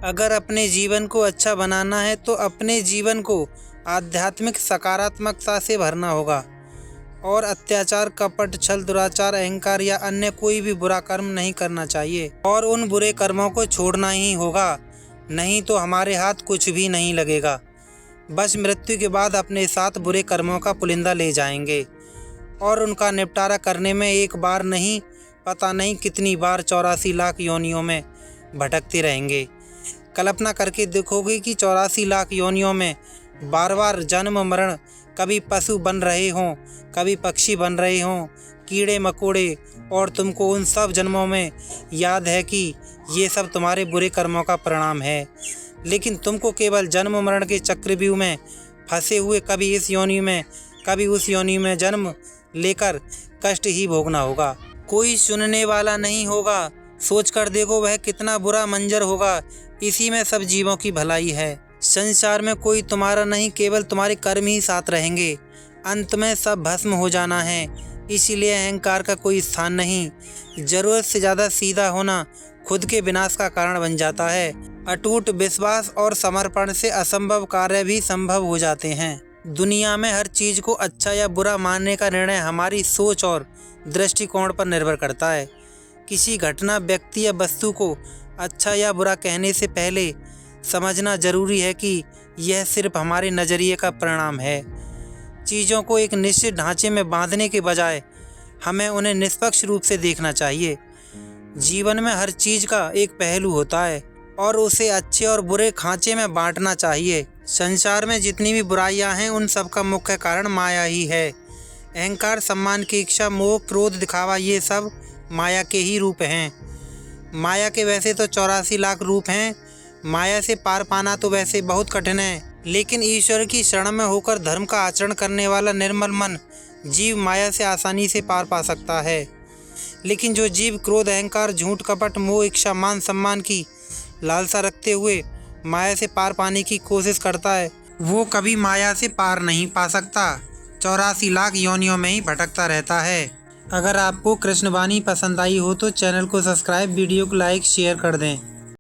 अगर अपने जीवन को अच्छा बनाना है तो अपने जीवन को आध्यात्मिक सकारात्मकता से भरना होगा और अत्याचार, कपट, छल, दुराचार, अहंकार या अन्य कोई भी बुरा कर्म नहीं करना चाहिए और उन बुरे कर्मों को छोड़ना ही होगा, नहीं तो हमारे हाथ कुछ भी नहीं लगेगा। बस मृत्यु के बाद अपने साथ बुरे कर्मों का पुलिंदा ले जाएंगे और उनका निपटारा करने में एक बार नहीं, पता नहीं कितनी बार 84 लाख योनियों में भटकते रहेंगे। कल्पना करके देखोगे कि 84 लाख योनियों में बार बार जन्म मरण, कभी पशु बन रहे हों, कभी पक्षी बन रहे हों, कीड़े मकोड़े, और तुमको उन सब जन्मों में याद है कि ये सब तुम्हारे बुरे कर्मों का परिणाम है। लेकिन तुमको केवल जन्म मरण के चक्रव्यूह में फंसे हुए कभी इस योनि में कभी उस योनि में जन्म लेकर कष्ट ही भोगना होगा। कोई सुनने वाला नहीं होगा। सोच कर देखो वह कितना बुरा मंजर होगा। इसी में सब जीवों की भलाई है। संसार में कोई तुम्हारा नहीं, केवल तुम्हारे कर्म ही साथ रहेंगे। अंत में सब भस्म हो जाना है। इसीलिए अहंकार का कोई स्थान नहीं। जरूरत से ज़्यादा सीधा होना खुद के विनाश का कारण बन जाता है। अटूट विश्वास और समर्पण से असंभव कार्य भी संभव हो जाते हैं। दुनिया में हर चीज़ को अच्छा या बुरा मानने का निर्णय हमारी सोच और दृष्टिकोण पर निर्भर करता है। किसी घटना, व्यक्ति या वस्तु को अच्छा या बुरा कहने से पहले समझना जरूरी है कि यह सिर्फ हमारे नज़रिए का परिणाम है। चीज़ों को एक निश्चित ढांचे में बांधने के बजाय हमें उन्हें निष्पक्ष रूप से देखना चाहिए। जीवन में हर चीज़ का एक पहलू होता है और उसे अच्छे और बुरे खांचे में बांटना चाहिए। संसार में जितनी भी बुराइयां हैं उन सब का मुख्य कारण माया ही है। अहंकार, सम्मान की इच्छा, मोह, क्रोध, दिखावा, ये सब माया के ही रूप हैं। माया के वैसे तो 84 लाख रूप हैं। माया से पार पाना तो वैसे बहुत कठिन है, लेकिन ईश्वर की शरण में होकर धर्म का आचरण करने वाला निर्मल मन जीव माया से आसानी से पार पा सकता है। लेकिन जो जीव क्रोध, अहंकार, झूठ, कपट, मोह, इच्छा, मान सम्मान की लालसा रखते हुए माया से पार पाने की कोशिश करता है, वो कभी माया से पार नहीं पा सकता। 84 लाख योनियों में ही भटकता रहता है। अगर आपको कृष्णवाणी पसंद आई हो तो चैनल को सब्सक्राइब, वीडियो को लाइक, शेयर कर दें।